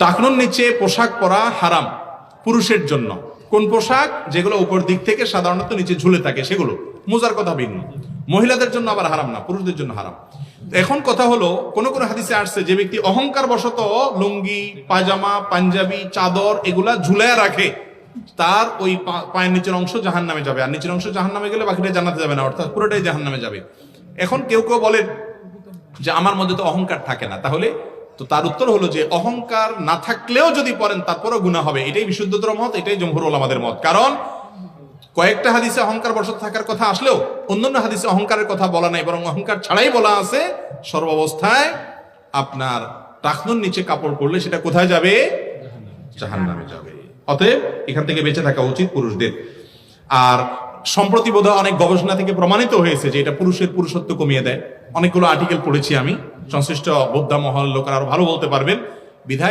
টাকনুর নিচে পোশাক পরা হারাম পুরুষের জন্য। কোন পোশাক? যেগুলো উপর দিক থেকে সাধারণত নিচে ঝুলে থাকে সেগুলো, মোজার কথা ভিন্ন। মহিলাদের জন্য আবার হারাম না, পুরুষদের জন্য হারাম। এখন কথা হলো, কোন কোন হাদিসে আসছে যে ব্যক্তি অহংকার বশত লুঙ্গি, পায়জামা, পাঞ্জাবি, চাদর এগুলা ঝুলায় রাখে, তার ওই পায়ের নিচের অংশ জাহান্নামে যাবে, আর নিচের অংশ জাহান্নামে গেলে বাকিটা জান্নাতে যাবে না, অর্থাৎ পুরোটাই জাহান্নামে যাবে। এখন কেউ কেউ বলেন যে আমার মধ্যে তো অহংকার থাকে না, তাহলে তো তার উত্তর হলো যে অহংকার না থাকলেও যদি পড়েন তারপরও গুনাহ হবে। এটাই বিশুদ্ধতর মত, এটাই জমহুর উলামাদের মত। কারণ কয়েকটা হাদিসে অহংকার বশত থাকার কথা আসলেও অন্যান্য হাদিসে অহংকারের কথা বলা নাই, বরং অহংকার ছাড়াই বলা আছে সর্বাবস্থায় আপনার টাকনুর নিচে কাপড় পরলে সেটা কোথায় যাবে? জাহান্নামে যাবে। অতএব এখান থেকে বেঁচে থাকা উচিত পুরুষদের। আর সম্প্রতি বোধহয় অনেক গবেষণা থেকে প্রমাণিত হয়েছে যে এটা পুরুষের পুরুষত্ব কমিয়ে দেয়। অনেকগুলো আর্টিকেল পড়েছি আমি, সংশ্লিষ্ট বোদ্ধা মহল লোকেরা আরো ভালো বলতে পারবেন বিধায়